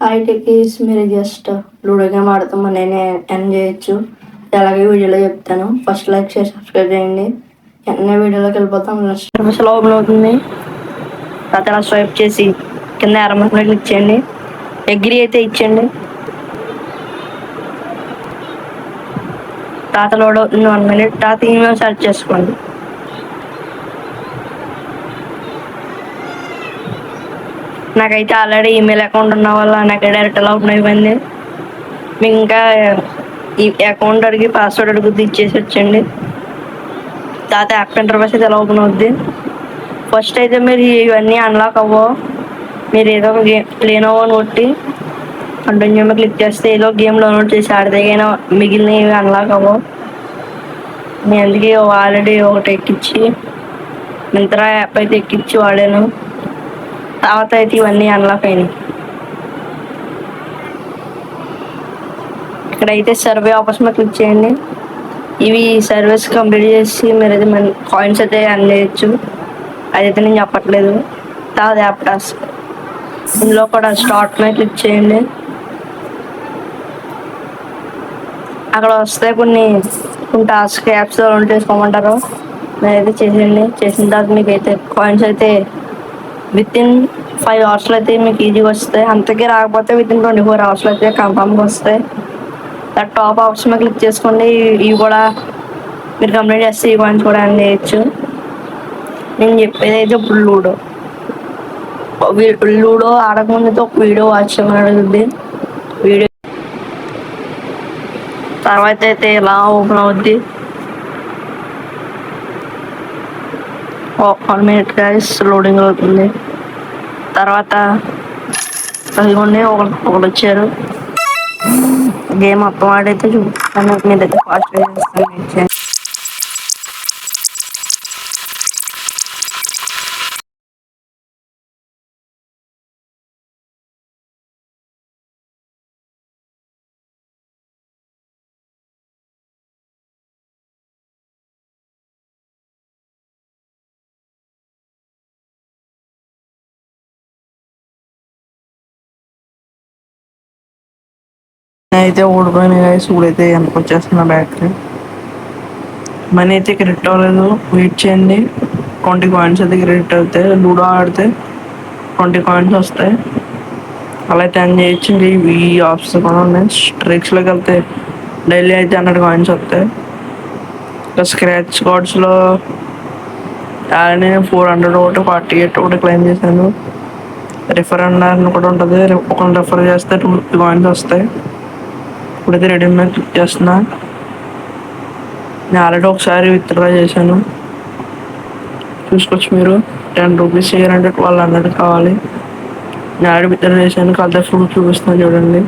Hi techies, మీరు just ludo game ఆడుతాం నేను ఎండ్ చేయొచ్చు. అలాగే వీడియోలో చెప్తాను. ఫస్ట్ లైక్ చేసి సబ్స్క్రైబ్ చేయండి. వెంటనే వీడియోలోకి వెళ్ళిపోతాం. సర్వీస్లో ఓపెన్ అవుతుంది. తర్వాత అలా స్వైప్ చేసి కింద ఎర్రమట్లో క్లిక్ చేయండి. అగ్రీ అయితే ఇచ్చేయండి. తర్వాత లోడ్ అవుతుంది 1 minute. తర్వాత ఈమెయిల్ సెర్చ్ చేసుకోండి. నాకైతే ఆల్రెడీ ఈమెయిల్ అకౌంట్ ఉన్న వల్ల నాకు డైరెక్ట్ ఓపెన్ అయిపోయింది. మీకు ఇంకా ఈ అకౌంట్ అడిగి పాస్వర్డ్ అడుగుద్ది, ఇచ్చేసి వచ్చండి. తర్వాత యాప్ ఇంటర్ఫేస్ అయితే ఎలా ఓపెన్ అవుద్ది. ఫస్ట్ అయితే మీరు ఇవన్నీ అన్లాక్ అవ్వవు. మీరు ఏదో ఒక గేమ్ ప్లేనో అని కొట్టి కంటిన్యూ మీద క్లిక్ చేస్తే ఏదో గేమ్ డౌన్లోడ్ చేసి ఆడితే కానీ మిగిలినవి అన్లాక్ అవ్వవు. నేను అందుకే ఆల్రెడీ ఒకటి ఎక్కించి మింత్రా యాప్ అయితే ఎక్కించి వాడాను. తర్వాత అయితే ఇవన్నీ అన్లాక్ అయినాయి. ఇక్కడైతే సర్వే ఆప్షన్ మీద క్లిక్ చేయండి. ఇవి సర్వీస్ కంప్లీట్ చేసి మీరు అయితే మన కాయిన్స్ అయితే అర్న్ చేయొచ్చు. అదైతే నేను చెప్పట్లేదు. తర్వాత యాప్ టాస్క్ ఇందులో కూడా స్టార్ట్ మీద క్లిక్ చేయండి. అక్కడ వస్తే కొన్ని టాస్క్ యాప్స్ డౌన్లోడ్ చేసుకోమంటారు. నేనైతే చేసేయండి. చేసిన తర్వాత మీకు అయితే కాయిన్స్ అయితే వితిన్ 5 hours అయితే మీకు ఈజీగా వస్తాయి. అంతకీ రాకపోతే వితిన్ 24 hours అయితే కన్ఫామ్గా వస్తాయి. టాప్ ఆప్షన్ మీద క్లిక్ చేసుకోండి. ఇవి కూడా మీరు కంప్లీట్ చేస్తే ఈ కాయిన్స్ కూడా అర్న్ చేయొచ్చు. నేను చెప్పేది అయితే ఇప్పుడు లూడో ఆడకముందు ఒక వీడియో వాచ్ చేయమని అడుగుద్ది. వీడియో తర్వాత అయితే ఇలా ఓపెన్ అవుద్ది. 1 minute గైస్ లోడింగ్ అవుతుంది. తర్వాత అదిగోండి ఒకరు వచ్చారు. గేమ్ మొత్తం ఆడైతే చూపిస్తాను. మీరైతే ఫాస్ట్ చేస్తాను. అయితే ఓడిపోయిన గైస్ ఇప్పుడైతే వెనక్కి వచ్చేస్తున్నా బ్యాటరీ. మనీ అయితే క్రెడిట్ అవ్వలేదు. వెయిట్ చేయండి. 20 coins అయితే క్రెడిట్ అవుతాయి. లూడో ఆడితే 20 coins వస్తాయి. అలా అయితే ఎర్న్ చేయొచ్చు. ఈ ఆప్స్ కూడా ఉన్నాయి. స్ట్రైక్స్లోకి వెళ్తే డైలీ అయితే 100 coins వస్తాయి. ఇంకా స్క్రాచ్ కార్డ్స్లో నేను 400 ఒకటి 48 ఒకటి క్లెయిమ్ చేశాను. రిఫర్ అని కూడా ఉంటుంది. ఒకరిని రిఫర్ చేస్తే 250 coins వస్తాయి. ఇప్పుడైతే రెడీ మీద క్లిక్ చేస్తున్నా. నేను ఆల్రెడీ ఒకసారి విత్డ్రా చేశాను. చూసుకోవచ్చు మీరు. 10 rupees చేయాలంటే 1200 కావాలి. నేను ఆల్రెడీ విత్డ్రా చేశాను. కలితే ప్రూఫ్ చూపిస్తున్నాను చూడండి.